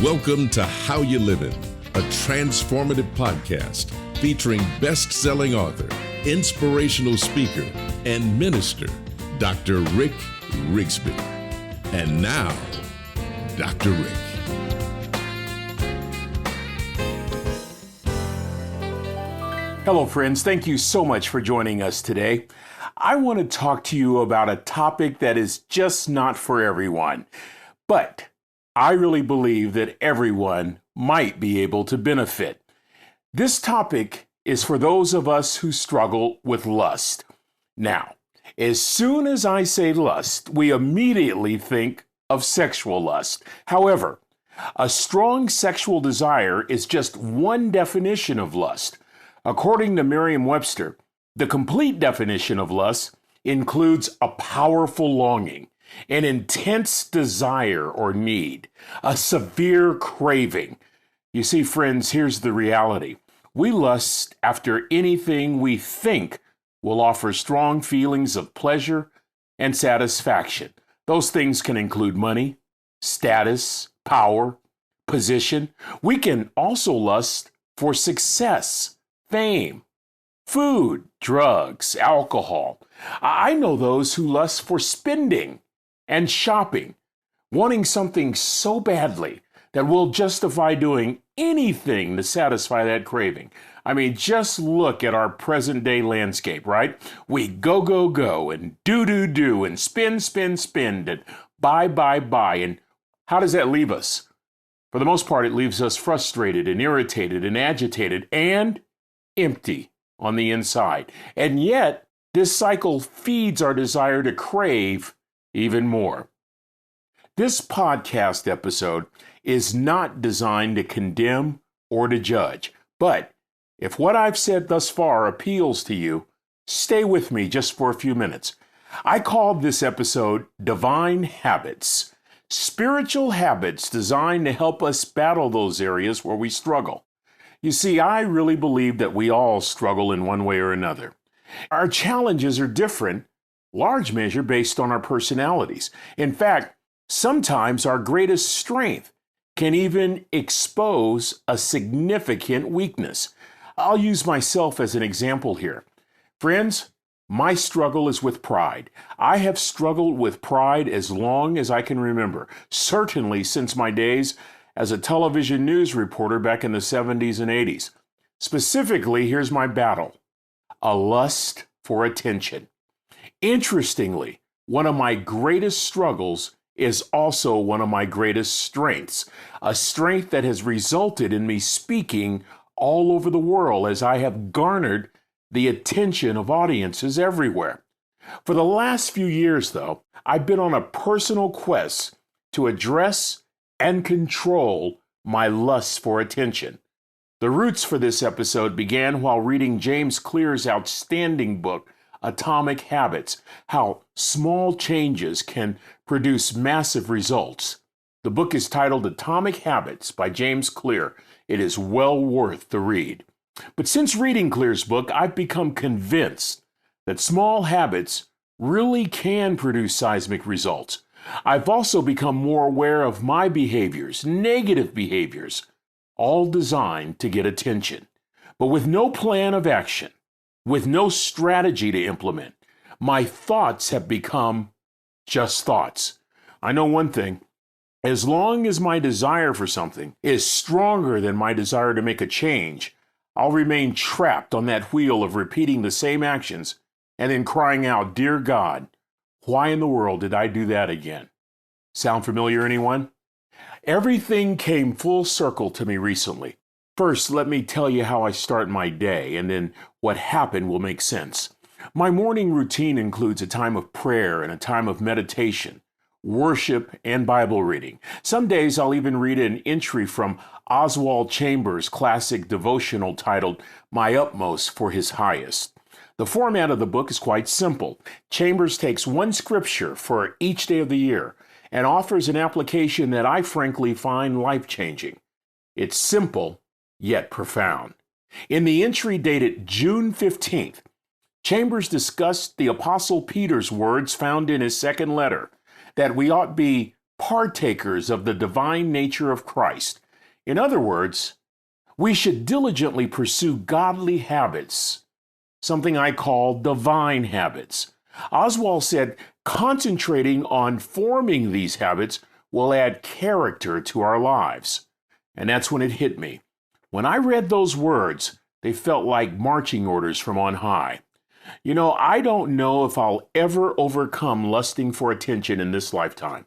Welcome to How You Livin', a transformative podcast featuring best-selling author, inspirational speaker, and minister, Dr. Rick Rigsby. And now, Dr. Rick. Hello, friends. Thank you so much for joining us today. I want to talk to you about a topic that is just not for everyone, but I really believe that everyone might be able to benefit. This topic is for those of us who struggle with lust. Now, as soon as I say lust, we immediately think of sexual lust. However, a strong sexual desire is just one definition of lust. According to Merriam-Webster, the complete definition of lust includes a powerful longing, an intense desire or need, a severe craving. You see, friends, here's the reality. We lust after anything we think will offer strong feelings of pleasure and satisfaction. Those things can include money, status, power, position. We can also lust for success, fame, food, drugs, alcohol. I know those who lust for spending and shopping, wanting something so badly that we'll justify doing anything to satisfy that craving. I mean, just look at our present day landscape, right? We go, and do, and spend, and buy. And how does that leave us? For the most part, it leaves us frustrated and irritated and agitated and empty on the inside. And yet, this cycle feeds our desire to crave even more. This podcast episode is not designed to condemn or to judge, but if what I've said thus far appeals to you, stay with me just for a few minutes. I called this episode Divine Habits, spiritual habits designed to help us battle those areas where we struggle. You see, I really believe that we all struggle in one way or another. Our challenges are different, large measure based on our personalities. In fact, sometimes our greatest strength can even expose a significant weakness. I'll use myself as an example here. Friends, my struggle is with pride. I have struggled with pride as long as I can remember, certainly since my days as a television news reporter back in the 70s and 80s. Specifically, here's my battle: a lust for attention. Interestingly, one of my greatest struggles is also one of my greatest strengths, a strength that has resulted in me speaking all over the world as I have garnered the attention of audiences everywhere. For the last few years, though, I've been on a personal quest to address and control my lust for attention. The roots for this episode began while reading James Clear's outstanding book, Atomic Habits, How Small Changes Can Produce Massive Results. The book is titled Atomic Habits by James Clear. It is well worth the read. But since reading Clear's book, I've become convinced that small habits really can produce seismic results. I've also become more aware of my behaviors, negative behaviors, all designed to get attention. But with no plan of action, with no strategy to implement, my thoughts have become just thoughts. I know one thing: as long as my desire for something is stronger than my desire to make a change, I'll remain trapped on that wheel of repeating the same actions and then crying out, "Dear God, why in the world did I do that again?" Sound familiar, anyone? Everything came full circle to me recently. First, let me tell you how I start my day, and then what happened will make sense. My morning routine includes a time of prayer and a time of meditation, worship, and Bible reading. Some days I'll even read an entry from Oswald Chambers' classic devotional titled My Utmost for His Highest. The format of the book is quite simple. Chambers takes one scripture for each day of the year and offers an application that I frankly find life-changing. It's simple, yet profound. In the entry dated June 15th, Chambers discussed the Apostle Peter's words found in his second letter, that we ought be partakers of the divine nature of Christ. In other words, we should diligently pursue godly habits, something I call divine habits. Oswald said, concentrating on forming these habits will add character to our lives. And that's when it hit me. When I read those words, they felt like marching orders from on high. You know, I don't know if I'll ever overcome lusting for attention in this lifetime,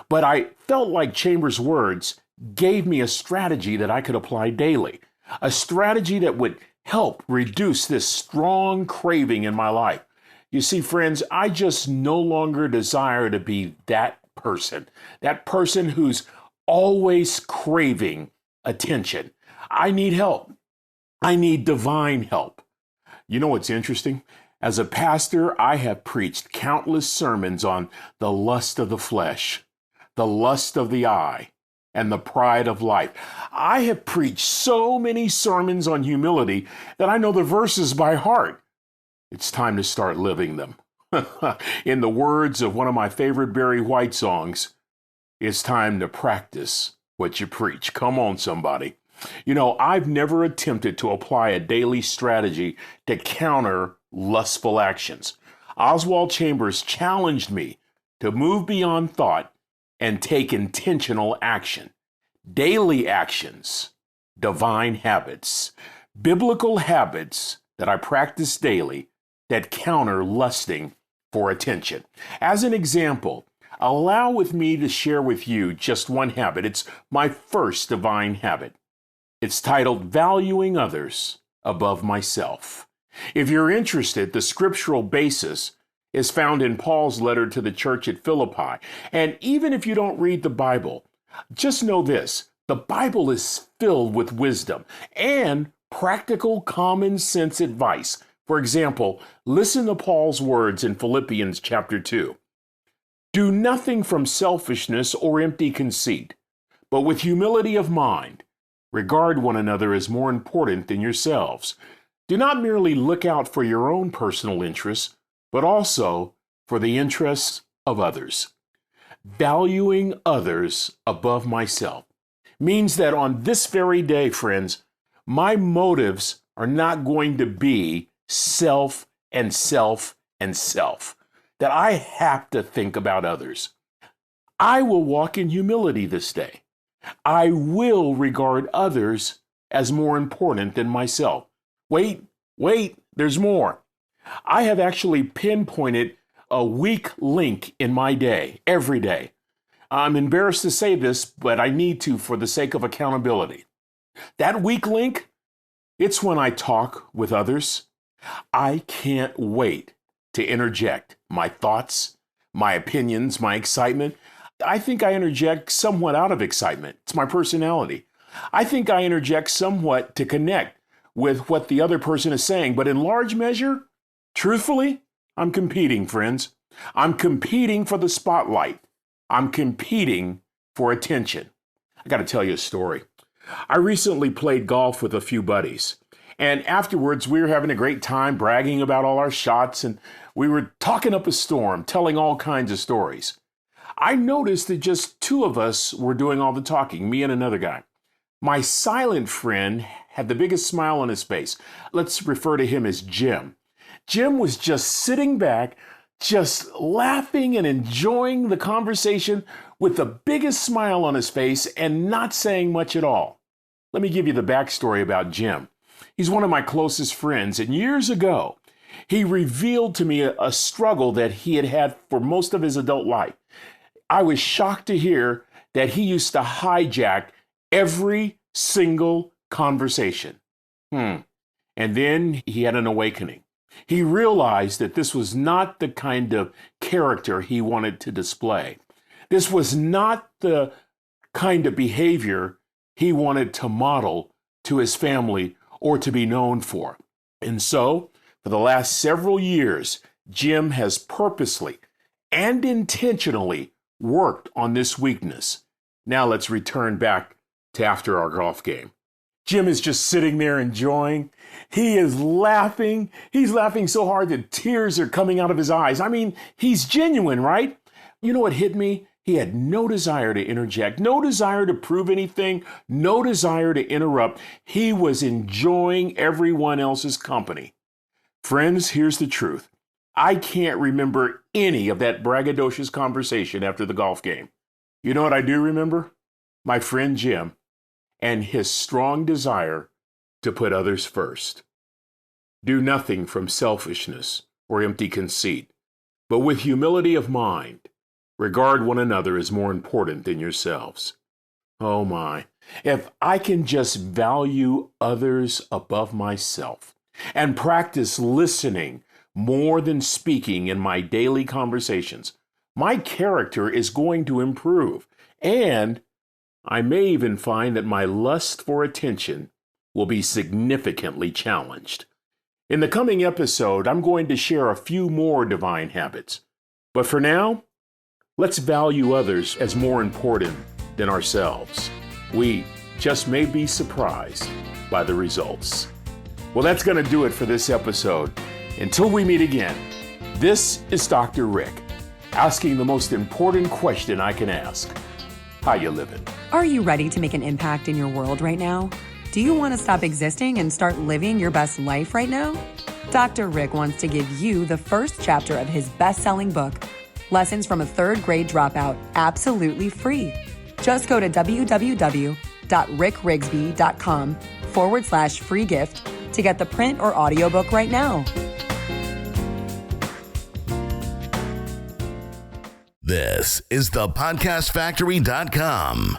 but I felt like Chambers' words gave me a strategy that I could apply daily, a strategy that would help reduce this strong craving in my life. You see, friends, I just no longer desire to be that person who's always craving attention. I need help. I need divine help. You know what's interesting? As a pastor, I have preached countless sermons on the lust of the flesh, the lust of the eye, and the pride of life. I have preached so many sermons on humility that I know the verses by heart. It's time to start living them. In the words of one of my favorite Barry White songs, it's time to practice what you preach. Come on, somebody. You know, I've never attempted to apply a daily strategy to counter lustful actions. Oswald Chambers challenged me to move beyond thought and take intentional action. Daily actions, divine habits, biblical habits that I practice daily that counter lusting for attention. As an example, allow with me to share with you just one habit. It's my first divine habit. It's titled Valuing Others Above Myself. If you're interested, the scriptural basis is found in Paul's letter to the church at Philippi. And even if you don't read the Bible, just know this: the Bible is filled with wisdom and practical common sense advice. For example, listen to Paul's words in Philippians chapter 2. Do nothing from selfishness or empty conceit, but with humility of mind, regard one another as more important than yourselves. Do not merely look out for your own personal interests, but also for the interests of others. Valuing others above myself means that on this very day, friends, my motives are not going to be self and self and self, that I have to think about others. I will walk in humility this day. I will regard others as more important than myself. Wait, there's more. I have actually pinpointed a weak link in my day, every day. I'm embarrassed to say this, but I need to for the sake of accountability. That weak link, it's when I talk with others. I can't wait to interject my thoughts, my opinions, my excitement. I think I interject somewhat out of excitement. It's my personality. I think I interject somewhat to connect with what the other person is saying, but in large measure, truthfully, I'm competing, friends. I'm competing for the spotlight. I'm competing for attention. I got to tell you a story. I recently played golf with a few buddies, and afterwards we were having a great time bragging about all our shots, and we were talking up a storm, telling all kinds of stories. I noticed that just two of us were doing all the talking, me and another guy. My silent friend had the biggest smile on his face. Let's refer to him as Jim. Jim was just sitting back, just laughing and enjoying the conversation with the biggest smile on his face and not saying much at all. Let me give you the backstory about Jim. He's one of my closest friends, and years ago, he revealed to me a struggle that he had had for most of his adult life. I was shocked to hear that he used to hijack every single conversation. And then he had an awakening. He realized that this was not the kind of character he wanted to display. This was not the kind of behavior he wanted to model to his family or to be known for. And so, for the last several years, Jim has purposely and intentionally worked on this weakness. Now let's return back to after our golf game. Jim is just sitting there enjoying. He is laughing. He's laughing so hard that tears are coming out of his eyes. I mean, he's genuine, right? You know what hit me? He had no desire to interject, no desire to prove anything, no desire to interrupt. He was enjoying everyone else's company. Friends, here's the truth. I can't remember any of that braggadocious conversation after the golf game. You know what I do remember? My friend Jim and his strong desire to put others first. Do nothing from selfishness or empty conceit, but with humility of mind, regard one another as more important than yourselves. Oh my, if I can just value others above myself and practice listening more than speaking in my daily conversations, my character is going to improve, and I may even find that my lust for attention will be significantly challenged. In the coming episode, I'm going to share a few more divine habits. But for now, let's value others as more important than ourselves. We just may be surprised by the results. Well, that's going to do it for this episode. Until we meet again, this is Dr. Rick, asking the most important question I can ask. How you living? Are you ready to make an impact in your world right now? Do you want to stop existing and start living your best life right now? Dr. Rick wants to give you the first chapter of his best-selling book, Lessons from a Third Grade Dropout, absolutely free. Just go to www.rickrigsby.com/free gift to get the print or audiobook right now. This is thepodcastfactory.com.